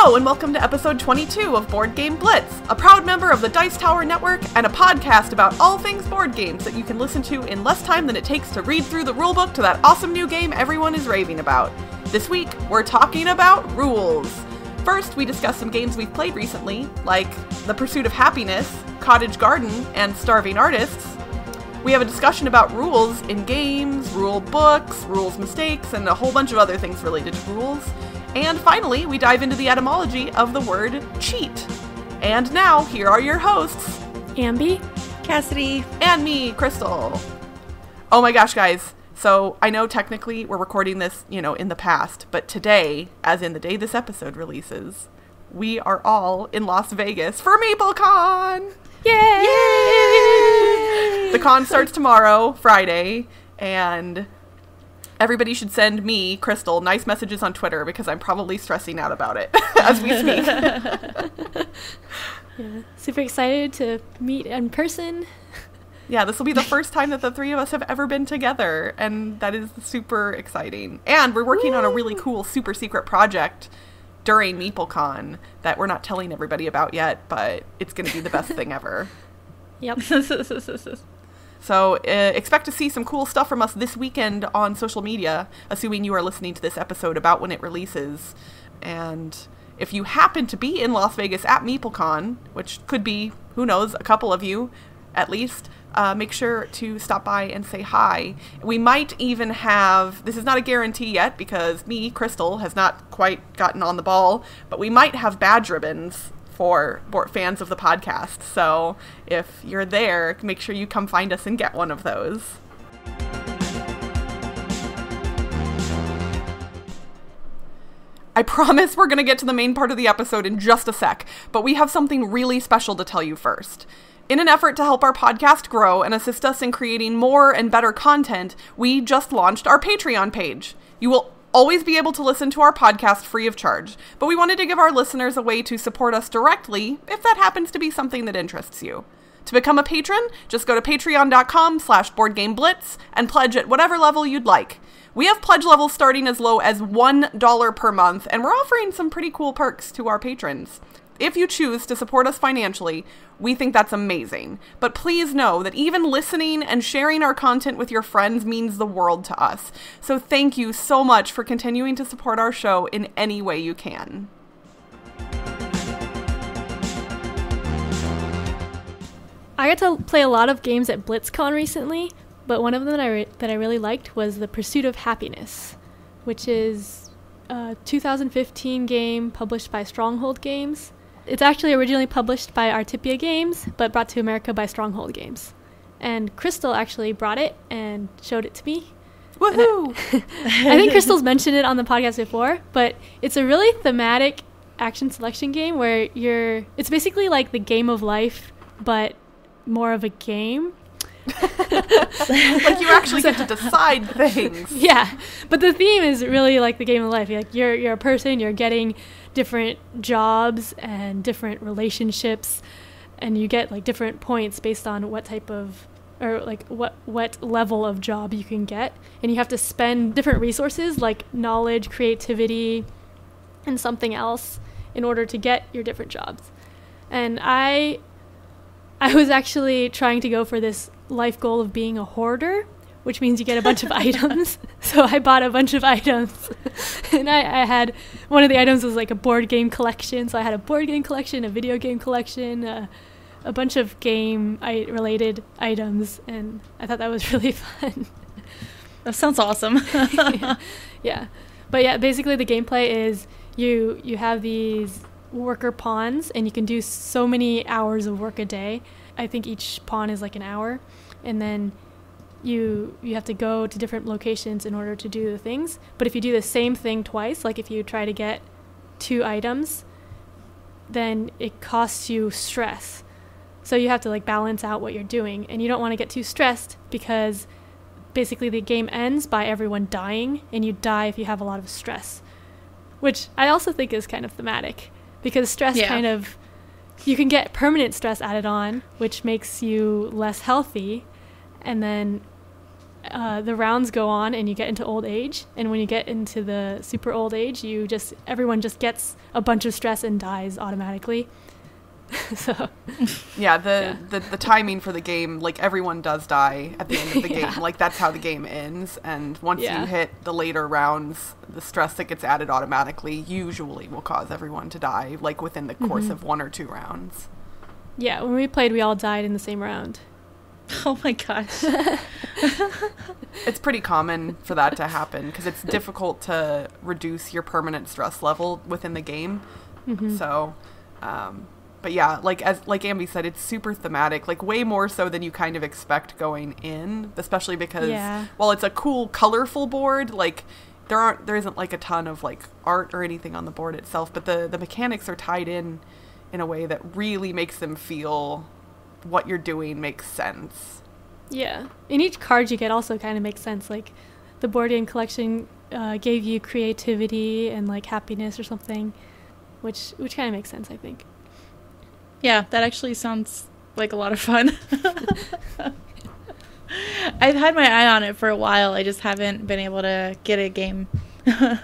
Hello and welcome to episode 22 of Board Game Blitz, a proud member of the Dice Tower Network and a podcast about all things board games that you can listen to in less time than it takes to read through the rulebook to that awesome new game everyone is raving about. This week, we're talking about rules. First, we discuss some games we've played recently, like The Pursuit of Happiness, Cottage Garden, and Starving Artists. We have a discussion about rules in games, rule books, rules mistakes, and a whole bunch of other things related to rules. And finally, we dive into the etymology of the word cheat. And now, here are your hosts, Ambie, Cassadi, and me, Crystal. Oh my gosh, guys. So, I know technically we're recording this, in the past, but today, as in the day this episode releases, we are all in Las Vegas for Meeplecon! Yay! Yay! The con starts tomorrow, Friday, and everybody should send me, Crystal, nice messages on Twitter because I'm probably stressing out about it as we speak. Yeah, super excited to meet in person. Yeah, this will be the first time that the three of us have ever been together, and that is super exciting. And we're working on a really cool super secret project during Meeplecon that we're not telling everybody about yet, but it's going to be the best thing ever. Yep. So expect to see some cool stuff from us this weekend on social media, assuming you are listening to this episode about when it releases. And if you happen to be in Las Vegas at Meeplecon, which could be, who knows, a couple of you at least, make sure to stop by and say hi. We might even have, this is not a guarantee yet because me, Crystal, has not quite gotten on the ball, but we might have badge ribbons for fans of the podcast. So if you're there, make sure you come find us and get one of those. I promise we're going to get to the main part of the episode in just a sec, but we have something really special to tell you first. In an effort to help our podcast grow and assist us in creating more and better content, we just launched our Patreon page. You will always be able to listen to our podcast free of charge, but we wanted to give our listeners a way to support us directly if that happens to be something that interests you. To become a patron, just go to patreon.com/boardgameblitz and pledge at whatever level you'd like. We have pledge levels starting as low as $1 per month, and we're offering some pretty cool perks to our patrons. If you choose to support us financially, we think that's amazing. But please know that even listening and sharing our content with your friends means the world to us. So thank you so much for continuing to support our show in any way you can. I got to play a lot of games at BlitzCon recently, but one of them that I really liked was The Pursuit of Happiness, which is a 2015 game published by Stronghold Games. It's actually originally published by Artipia Games, but brought to America by Stronghold Games. And Crystal actually brought it and showed it to me. Woohoo! I think Crystal's mentioned it on the podcast before, but it's a really thematic action selection game where it's basically like the game of life, but more of a game. Like you actually get to decide things. Yeah, but the theme is really like the game of life. Like you're a person, you're getting different jobs and different relationships, and you get like different points based on what type of, or like what level of job you can get, and you have to spend different resources like knowledge, creativity, and something else in order to get your different jobs. And I was actually trying to go for this life goal of being a hoarder, which means you get a bunch of items. So I bought a bunch of items. And I had, one of the items was like a board game collection. So I had a board game collection, a video game collection, a bunch of game-related items. And I thought that was really fun. That sounds awesome. Yeah. But yeah, basically the gameplay is you have these worker pawns, and you can do so many hours of work a day. I think each pawn is like an hour, and then you have to go to different locations in order to do the things. But if you do the same thing twice, like if you try to get 2 items, then it costs you stress. So you have to like balance out what you're doing, and you don't want to get too stressed because basically the game ends by everyone dying, and you die if you have a lot of stress, which I also think is kind of thematic. Because stress kind of, you can get permanent stress added on, which makes you less healthy. And then the rounds go on and you get into old age, and when you get into the super old age, everyone just gets a bunch of stress and dies automatically. So the timing for the game, like, everyone does die at the end of the game. Like, that's how the game ends, and once you hit the later rounds, the stress that gets added automatically usually will cause everyone to die, like, within the course of 1 or 2 rounds. Yeah, when we played, we all died in the same round. Oh my gosh. It's pretty common for that to happen because it's difficult to reduce your permanent stress level within the game. So, but yeah, like Ambie said, it's super thematic, like way more so than you kind of expect going in, especially because while it's a cool, colorful board, like there isn't like a ton of like art or anything on the board itself, but the mechanics are tied in a way that really makes them feel what you're doing makes sense. Yeah. And each card you get also kind of makes sense. Like, the board game collection gave you creativity and, like, happiness or something, which kind of makes sense, I think. Yeah, that actually sounds like a lot of fun. I've had my eye on it for a while. I just haven't been able to get a game. Yeah,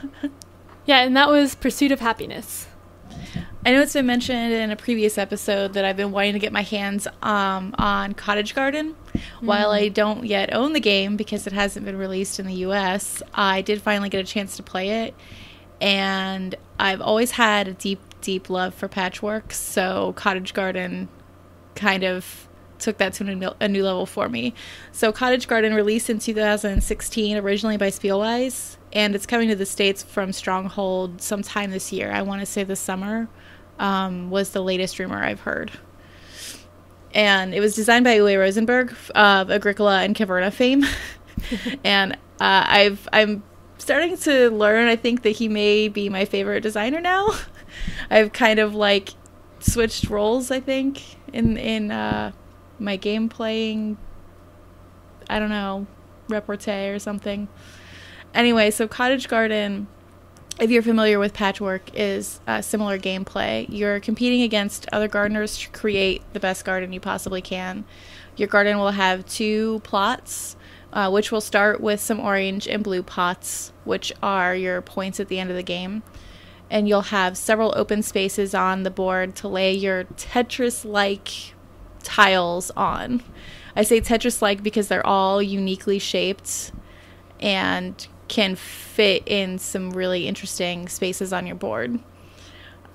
and that was Pursuit of Happiness. I know it's been mentioned in a previous episode that I've been wanting to get my hands on Cottage Garden. While I don't yet own the game because it hasn't been released in the US, I did finally get a chance to play it. And I've always had a deep, deep love for patchwork, so Cottage Garden kind of took that to a new level for me. So Cottage Garden released in 2016, originally by Spielwise, and it's coming to the States from Stronghold sometime this year. I want to say this summer was the latest rumor I've heard. And it was designed by Uwe Rosenberg of Agricola and Caverna fame. And I'm starting to learn, I think, that he may be my favorite designer now. I've kind of like switched roles, I think, in my game playing, I don't know, repartee or something. Anyway, so Cottage Garden, if you're familiar with patchwork, is similar gameplay. You're competing against other gardeners to create the best garden you possibly can. Your garden will have 2 plots, which will start with some orange and blue pots, which are your points at the end of the game. And you'll have several open spaces on the board to lay your Tetris-like tiles on. I say Tetris-like because they're all uniquely shaped and can fit in some really interesting spaces on your board.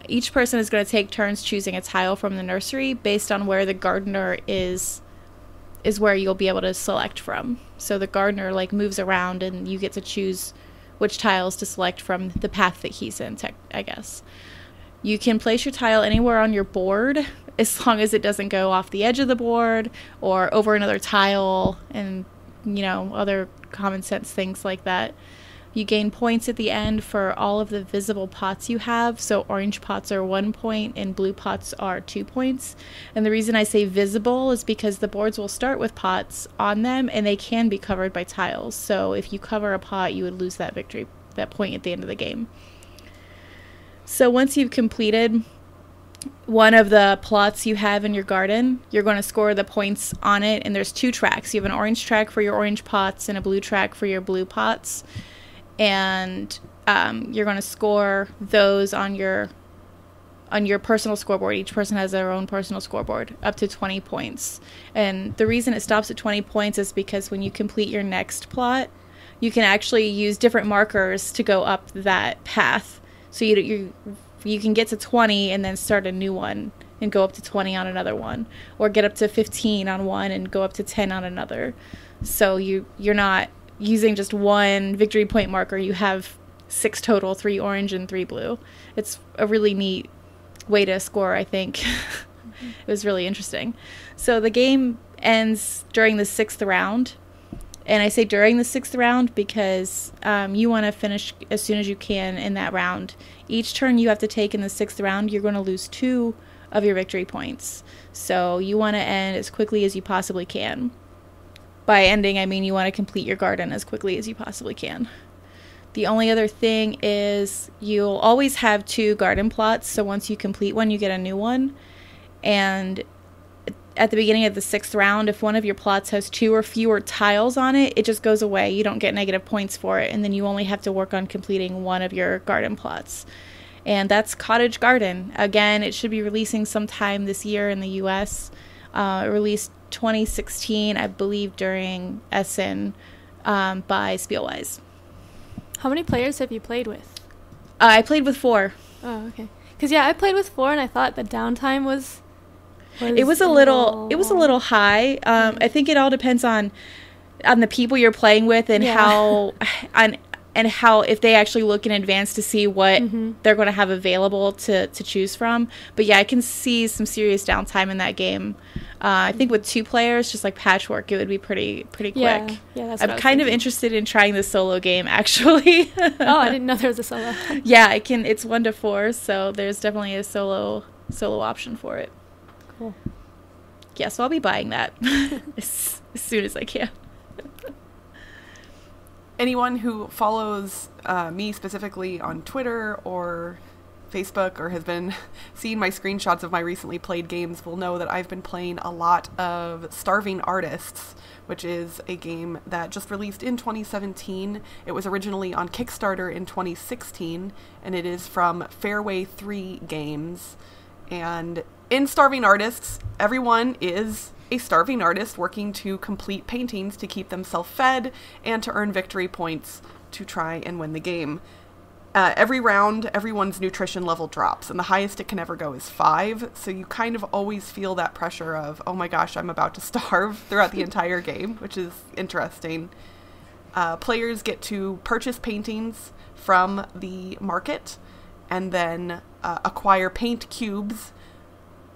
Each person is going to take turns choosing a tile from the nursery based on where the gardener is where you'll be able to select from. So the gardener like moves around and you get to choose which tiles to select from the path that he's in, I guess. You can place your tile anywhere on your board as long as it doesn't go off the edge of the board or over another tile and, you know, other common sense things like that. You gain points at the end for all of the visible pots you have. So orange pots are 1 point and blue pots are 2 points. And the reason I say visible is because the boards will start with pots on them and they can be covered by tiles. So if you cover a pot, you would lose that point at the end of the game. So once you've completed one of the plots you have in your garden, you're going to score the points on it. And there's 2 tracks. You have an orange track for your orange pots and a blue track for your blue pots. And you're going to score those on your personal scoreboard. Each person has their own personal scoreboard, up to 20 points. And the reason it stops at 20 points is because when you complete your next plot, you can actually use different markers to go up that path. So you can get to 20 and then start a new one and go up to 20 on another one, or get up to 15 on one and go up to 10 on another. So you're not using just one victory point marker. You have 6 total, 3 orange and 3 blue. It's a really neat way to score, I think. It was really interesting. So the game ends during the 6th round. And I say during the 6th round because you want to finish as soon as you can in that round. Each turn you have to take in the 6th round, you're going to lose 2 of your victory points. So you want to end as quickly as you possibly can. By ending, I mean you want to complete your garden as quickly as you possibly can. The only other thing is you'll always have 2 garden plots. So once you complete one, you get a new one. And at the beginning of the 6th round, if one of your plots has 2 or fewer tiles on it, it just goes away. You don't get negative points for it, and then you only have to work on completing one of your garden plots. And that's Cottage Garden. Again, it should be releasing sometime this year in the US. It released 2016, I believe, during Essen by Spielwise. How many players have you played with? I played with 4. Oh, okay. Because I played with 4, and I thought the downtime was it was a little high. I think it all depends on the people you're playing with and how if they actually look in advance to see what they're going to have available to choose from. But yeah, I can see some serious downtime in that game. I think with 2 players, just like Patchwork, it would be pretty quick. Yeah, that's what I'm kind of interested in trying the solo game, actually. Oh, I didn't know there was a solo. Yeah, it's 1 to 4, so there's definitely a solo option for it. Cool. Yeah, so I'll be buying that as soon as I can. Anyone who follows me specifically on Twitter or Facebook or has been seeing my screenshots of my recently played games will know that I've been playing a lot of Starving Artists, which is a game that just released in 2017. It was originally on Kickstarter in 2016, and it is from Fairway 3 Games. And in Starving Artists, everyone is a starving artist working to complete paintings to keep themselves fed and to earn victory points to try and win the game. Every round, everyone's nutrition level drops, and the highest it can ever go is 5, so you kind of always feel that pressure of, oh my gosh, I'm about to starve throughout the entire game, which is interesting. Players get to purchase paintings from the market and then acquire paint cubes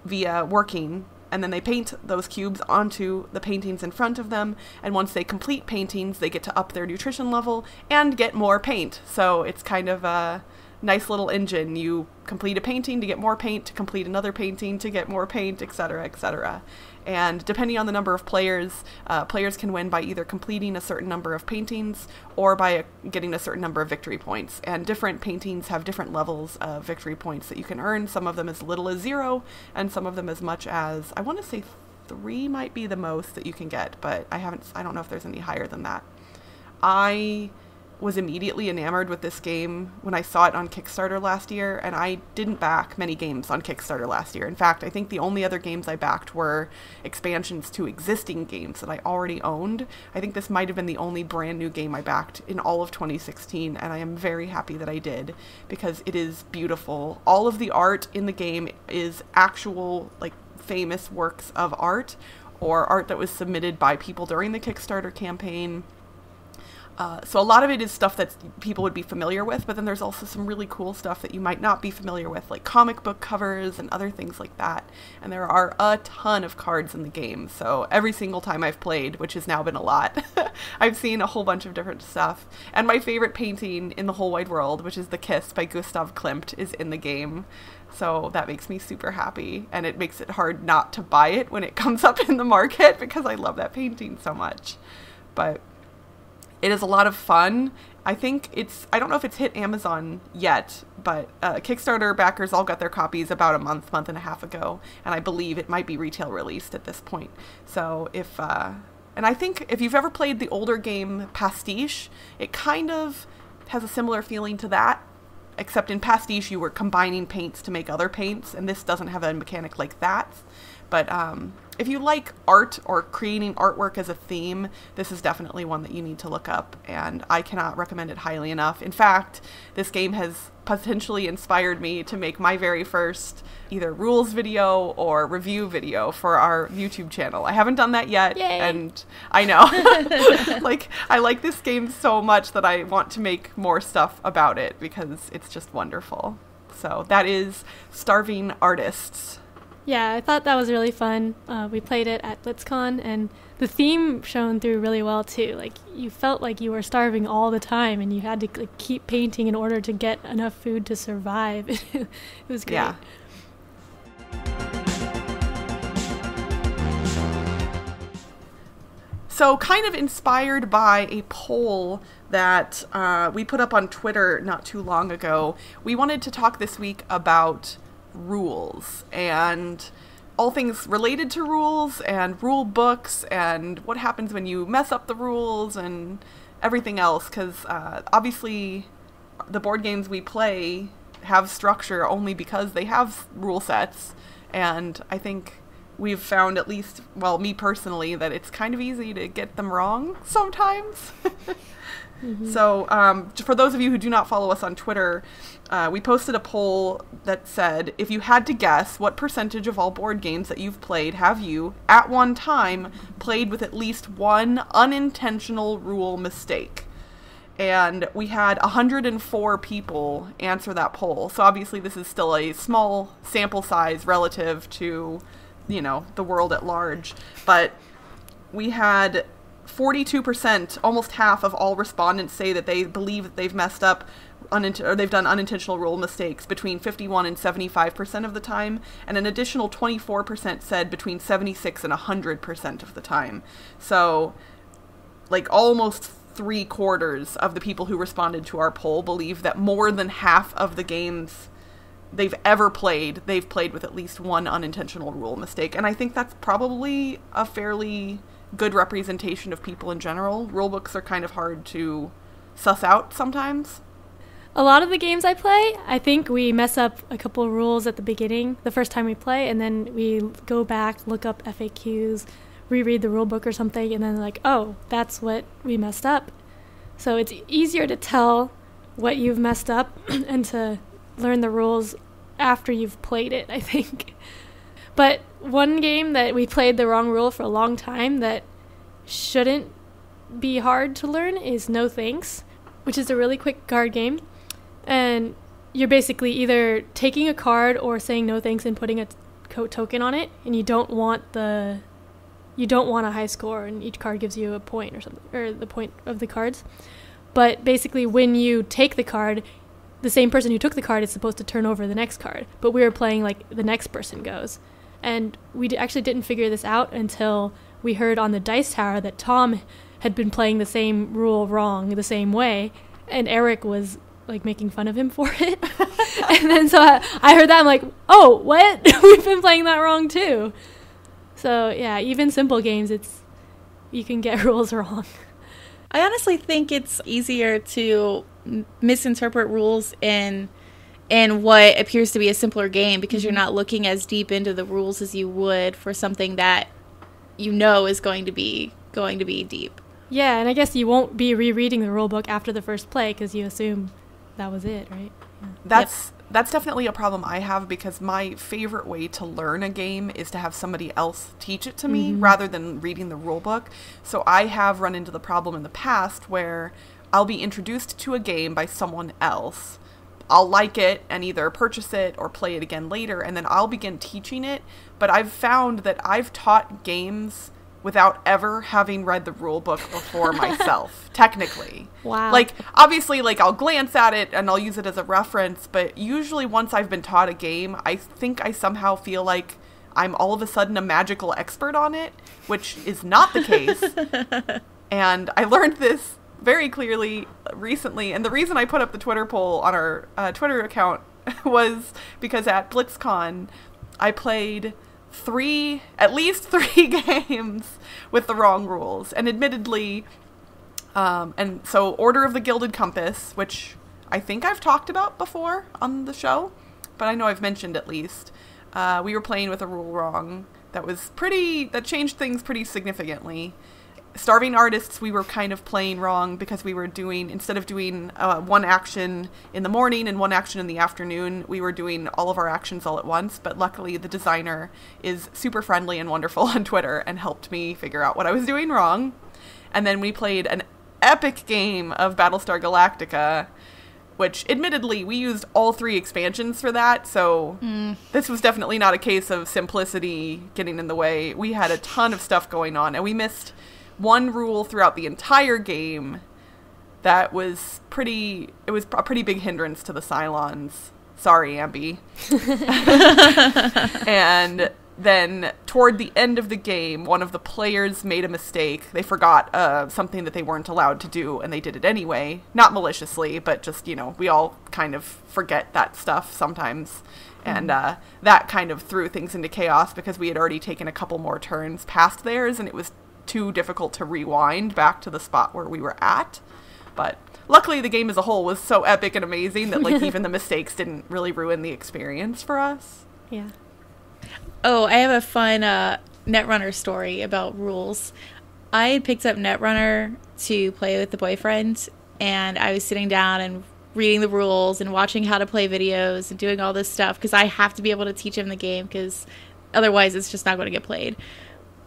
via working, and then they paint those cubes onto the paintings in front of them, and once they complete paintings, they get to up their nutrition level and get more paint. So it's kind of a nice little engine. You complete a painting to get more paint, to complete another painting to get more paint, etc., etc. And depending on the number of players, players can win by either completing a certain number of paintings or by getting a certain number of victory points. And different paintings have different levels of victory points that you can earn. Some of them as little as 0, and some of them as much as, I want to say 3 might be the most that you can get, but I don't know if there's any higher than that. I was immediately enamored with this game when I saw it on Kickstarter last year, and I didn't back many games on Kickstarter last year. In fact, I think the only other games I backed were expansions to existing games that I already owned. I think this might have been the only brand new game I backed in all of 2016, and I am very happy that I did, because it is beautiful. All of the art in the game is actual, like, famous works of art, or art that was submitted by people during the Kickstarter campaign. So a lot of it is stuff that people would be familiar with, but then there's also some really cool stuff that you might not be familiar with, like comic book covers and other things like that. And there are a ton of cards in the game, so every single time I've played, which has now been a lot, I've seen a whole bunch of different stuff. And my favorite painting in the whole wide world, which is The Kiss by Gustav Klimt, is in the game. So that makes me super happy, and it makes it hard not to buy it when it comes up in the market, because I love that painting so much. But it is a lot of fun. I don't know if it's hit Amazon yet, but Kickstarter backers all got their copies about a month and a half ago, and I believe it might be retail released at this point. So and I think if you've ever played the older game Pastiche, it kind of has a similar feeling to that, except in Pastiche you were combining paints to make other paints, and this doesn't have a mechanic like that. But if you like art or creating artwork as a theme, this is definitely one that you need to look up, and I cannot recommend it highly enough. In fact, this game has potentially inspired me to make my very first either rules video or review video for our YouTube channel. I haven't done that yet. Yay. And I know. I like this game so much that I want to make more stuff about it because it's just wonderful. So that is Starving Artists. Yeah, I thought that was really fun. We played it at BlitzCon, and the theme shone through really well too. Like, you felt like you were starving all the time, and you had to keep painting in order to get enough food to survive. It was great. Yeah. So, kind of inspired by a poll that we put up on Twitter not too long ago, we wanted to talk this week about rules and all things related to rules and rule books and what happens when you mess up the rules and everything else, because obviously the board games we play have structure only because they have rule sets, and I think we've found, at least, well, me personally, that it's kind of easy to get them wrong sometimes. Mm-hmm. So for those of you who do not follow us on Twitter, we posted a poll that said, if you had to guess, what percentage of all board games that you've played have you, at one time, played with at least one unintentional rule mistake? And we had 104 people answer that poll. So obviously this is still a small sample size relative to, you know, the world at large. But we had 42%, almost half of all respondents, say that they believe that they've messed up or they've done unintentional rule mistakes between 51 and 75% of the time, and an additional 24% said between 76 and 100% of the time. So, like, almost 3/4 of the people who responded to our poll believe that more than half of the games they've ever played, they've played with at least one unintentional rule mistake. And I think that's probably a fairly good representation of people in general. Rulebooks are kind of hard to suss out sometimes. A lot of the games I play, I think we mess up a couple of rules at the beginning, the first time we play, and then we go back, look up FAQs, reread the rulebook or something, and then like, oh, that's what we messed up. So it's easier to tell what you've messed up and to learn the rules after you've played it, I think. But one game that we played the wrong rule for a long time that shouldn't be hard to learn is No Thanks, which is a really quick card game. And you're basically either taking a card or saying no thanks and putting a token on it, and you don't want a high score, and each card gives you a point or something, or the point of the cards. But basically when you take the card, the same person who took the card is supposed to turn over the next card, but we were playing like the next person goes. And we actually didn't figure this out until we heard on the Dice Tower that Tom had been playing the same rule wrong the same way, and Eric was like making fun of him for it. And then so I heard that, I'm like, oh, what? We've been playing that wrong too. So yeah, even simple games, you can get rules wrong. I honestly think it's easier to misinterpret rules in what appears to be a simpler game, because you're not looking as deep into the rules as you would for something that you know is going to be deep. Yeah, and I guess you won't be rereading the rulebook after the first play because you assume that was it, right? Yeah. That's definitely a problem I have, because my favorite way to learn a game is to have somebody else teach it to me rather than reading the rulebook. So I have run into the problem in the past where I'll be introduced to a game by someone else. I'll like it and either purchase it or play it again later, and then I'll begin teaching it. But I've found that I've taught games without ever having read the rule book before myself, technically. Wow. Like, obviously, like, I'll glance at it and I'll use it as a reference, but usually once I've been taught a game, I think I somehow feel like I'm all of a sudden a magical expert on it, which is not the case. And I learned this very clearly recently, and the reason I put up the Twitter poll on our Twitter account was because at BlitzCon, I played at least three games with the wrong rules. And admittedly, and so Order of the Gilded Compass, which I think I've talked about before on the show, but I know I've mentioned at least, we were playing with a rule wrong that changed things pretty significantly. Starving Artists, we were kind of playing wrong because we were instead of doing one action in the morning and one action in the afternoon, we were doing all of our actions all at once. But luckily, the designer is super friendly and wonderful on Twitter and helped me figure out what I was doing wrong. And then we played an epic game of Battlestar Galactica, which admittedly, we used all 3 expansions for that. So this was definitely not a case of simplicity getting in the way. We had a ton of stuff going on, and we missed one rule throughout the entire game that was it was a pretty big hindrance to the Cylons. Sorry, Ambie. And then toward the end of the game, one of the players made a mistake. They forgot something that they weren't allowed to do, and they did it anyway. Not maliciously, but just, we all kind of forget that stuff sometimes. And that kind of threw things into chaos because we had already taken a couple more turns past theirs, and it was too difficult to rewind back to the spot where we were at. But luckily, the game as a whole was so epic and amazing that, like, even the mistakes didn't really ruin the experience for us. Yeah. Oh, I have a fun Netrunner story about rules. I had picked up Netrunner to play with the boyfriend, and I was sitting down and reading the rules and watching how to play videos and doing all this stuff because I have to be able to teach him the game because otherwise it's just not going to get played.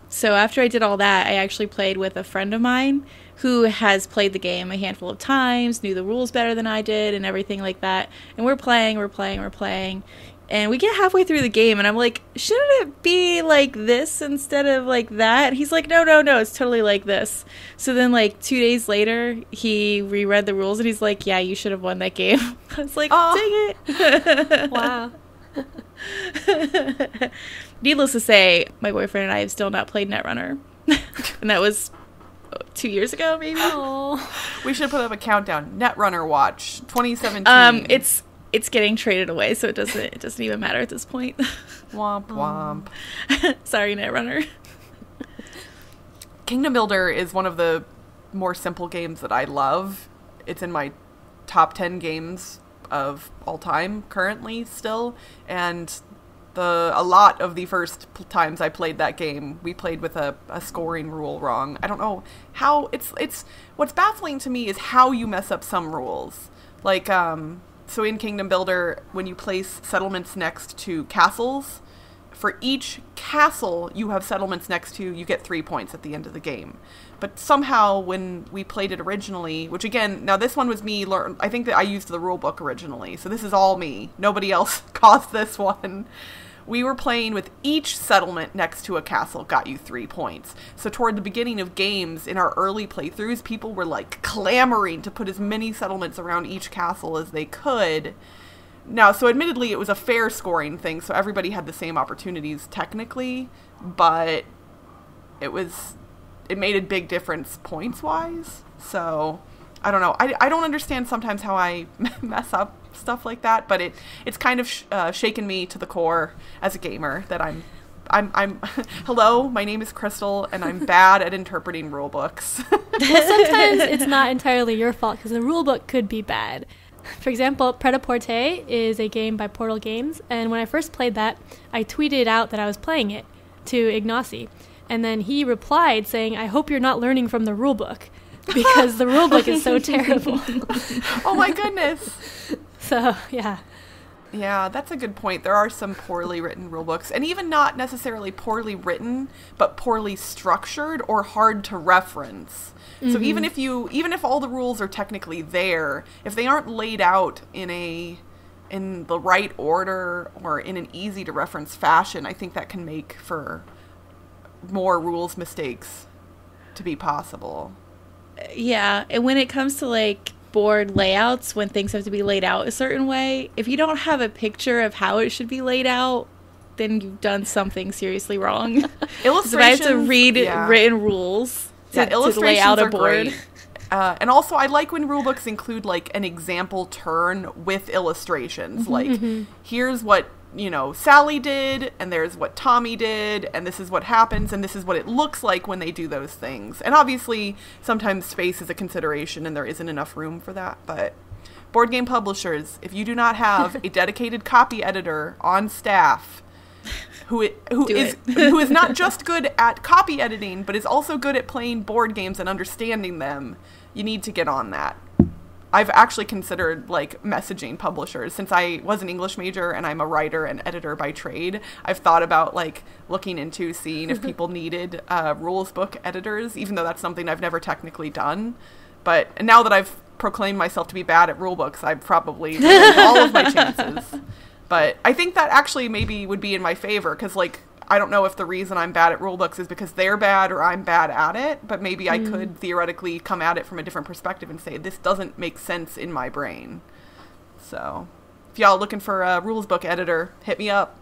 So after I did all that, I actually played with a friend of mine who has played the game a handful of times, knew the rules better than I did and everything like that. And we're playing. And we get halfway through the game, and I'm like, shouldn't it be like this instead of like that? And he's like, no, it's totally like this. So then, like, 2 days later, he reread the rules, and he's like, yeah, you should have won that game. I was like, dang it. Wow. Needless to say, my boyfriend and I have still not played Netrunner. And that was 2 years ago, maybe? Oh. We should put up a countdown. Netrunner Watch 2017. It's getting traded away, so it doesn't even matter at this point. Womp womp. Sorry, Netrunner. Kingdom Builder is one of the more simple games that I love. It's in my top 10 games of all time currently still, and a lot of the first times I played that game, we played with a scoring rule wrong. I don't know how it's what's baffling to me is how you mess up some rules. Like so in Kingdom Builder, when you place settlements next to castles, for each castle you have settlements next to, you get 3 points at the end of the game. But somehow when we played it originally, which again, now this one was me, I think that I used the rule book originally, so this is all me. Nobody else caused this one. We were playing with each settlement next to a castle got you 3 points. So toward the beginning of games, in our early playthroughs, people were like clamoring to put as many settlements around each castle as they could. Now, so admittedly, it was a fair scoring thing, so everybody had the same opportunities technically, but it made a big difference points-wise. So I don't know. I don't understand sometimes how I mess up stuff like that, but it's kind of shaken me to the core as a gamer that I'm hello, my name is Crystal, and I'm bad at interpreting rule books. Well, sometimes it's not entirely your fault because the rule book could be bad. For example, Pret-a-Porter is a game by Portal Games, and when I first played that, I tweeted out that I was playing it to Ignacy, and then he replied saying, I hope you're not learning from the rulebook, because the rulebook is so terrible. Oh my goodness. So, yeah. Yeah, that's a good point. There are some poorly written rulebooks, and even not necessarily poorly written, but poorly structured or hard to reference. So even if all the rules are technically there, if they aren't laid out in the right order or in an easy to reference fashion, I think that can make for more rules mistakes to be possible. Yeah, and when it comes to like board layouts, when things have to be laid out a certain way, if you don't have a picture of how it should be laid out, then you've done something seriously wrong. Illustrations, so I have to read written rules to lay out a board. Great. And also, I like when rulebooks include like an example turn with illustrations. Like, here's what Sally did, and there's what Tommy did, and this is what happens, and this is what it looks like when they do those things. And obviously, sometimes space is a consideration, and there isn't enough room for that. But board game publishers, if you do not have a dedicated copy editor on staff who is not just good at copy editing, but is also good at playing board games and understanding them, you need to get on that. I've actually considered like messaging publishers since I was an English major and I'm a writer and editor by trade. I've thought about like looking into seeing if people needed rules book editors, even though that's something I've never technically done. But now that I've proclaimed myself to be bad at rule books, I've probably ruined all of my chances. But I think that actually maybe would be in my favor because like I don't know if the reason I'm bad at rulebooks is because they're bad or I'm bad at it, but maybe I could theoretically come at it from a different perspective and say, this doesn't make sense in my brain. So, if y'all looking for a rules book editor, hit me up.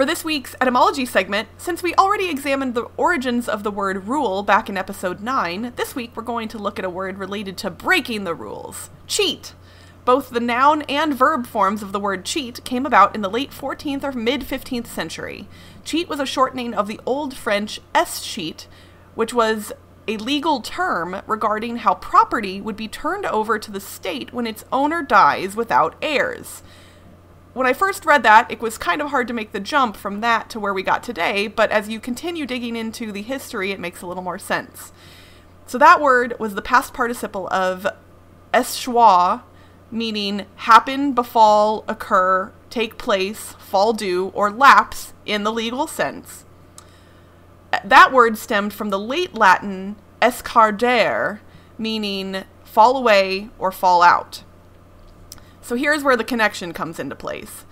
For this week's etymology segment, since we already examined the origins of the word rule back in episode 9, this week we're going to look at a word related to breaking the rules. Cheat. Both the noun and verb forms of the word cheat came about in the late 14th or mid-15th century. Cheat was a shortening of the Old French escheat, which was a legal term regarding how property would be turned over to the state when its owner dies without heirs. When I first read that, it was kind of hard to make the jump from that to where we got today, but as you continue digging into the history, it makes a little more sense. So that word was the past participle of eschoir, meaning happen, befall, occur, take place, fall due, or lapse in the legal sense. That word stemmed from the late Latin escardere, meaning fall away or fall out. So here's where the connection comes into place.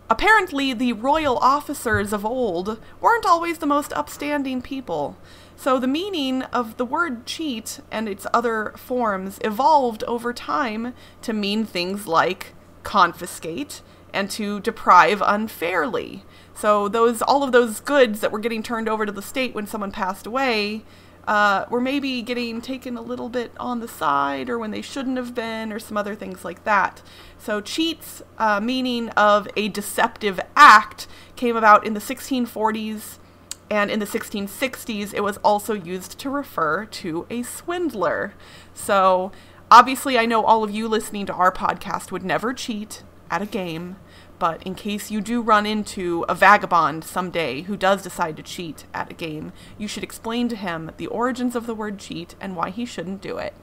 Apparently, the royal officers of old weren't always the most upstanding people. So the meaning of the word cheat and its other forms evolved over time to mean things like confiscate and to deprive unfairly. So all of those goods that were getting turned over to the state when someone passed away were maybe getting taken a little bit on the side or when they shouldn't have been or some other things like that. So cheat's meaning of a deceptive act came about in the 1640s, and in the 1660s it was also used to refer to a swindler. So obviously I know all of you listening to our podcast would never cheat at a game, but in case you do run into a vagabond someday who does decide to cheat at a game, you should explain to him the origins of the word cheat and why he shouldn't do it.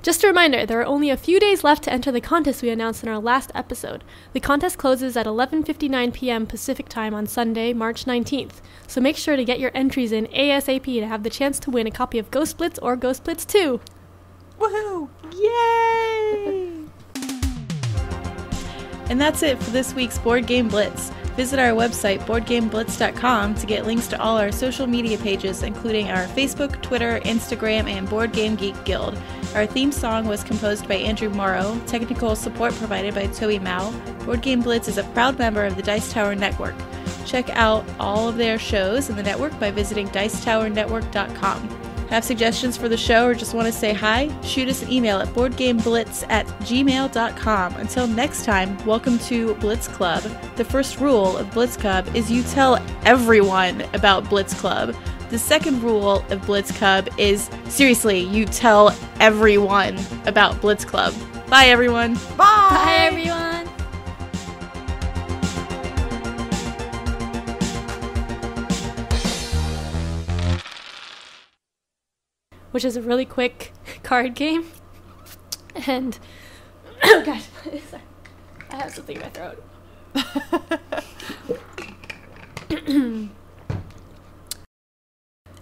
Just a reminder, there are only a few days left to enter the contest we announced in our last episode. The contest closes at 11:59 p.m. Pacific Time on Sunday, March 19th, so make sure to get your entries in ASAP to have the chance to win a copy of Ghost Blitz or Ghost Blitz 2. Woohoo! Yay! And that's it for this week's Board Game Blitz. Visit our website, boardgameblitz.com, to get links to all our social media pages, including our Facebook, Twitter, Instagram, and Board Game Geek Guild. Our theme song was composed by Andrew Morrow, technical support provided by Toby Mao. Board Game Blitz is a proud member of the Dice Tower Network. Check out all of their shows in the network by visiting dicetowernetwork.com. Have suggestions for the show or just want to say hi? Shoot us an email at boardgameblitz@gmail.com. Until next time, welcome to Blitz Club. The first rule of Blitz Club is you tell everyone about Blitz Club. The second rule of Blitz Club is, seriously, you tell everyone about Blitz Club. Bye, everyone. Bye! Bye, everyone! Which is a really quick card game. And, oh gosh, I have something in my throat.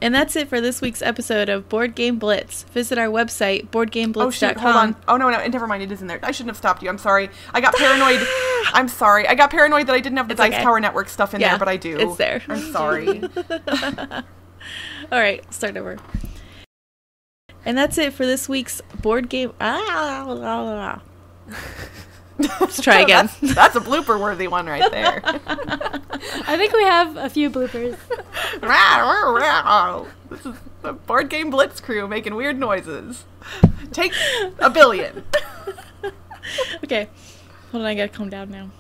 And that's it for this week's episode of Board Game Blitz. Visit our website, boardgameblitz.com. Oh, shit, hold on. Oh, no, never mind. It is in there. I shouldn't have stopped you. I'm sorry. I got paranoid. I'm sorry. I got paranoid that I didn't have the Dice Tower Network stuff in there, but I do. It's there. I'm sorry. All right, start over. And that's it for this week's Board Game... Let's try again. That's a blooper-worthy one right there. I think we have a few bloopers. This is the Board Game Blitz crew making weird noises. Take 1 billion. Okay. Hold on, I gotta calm down now.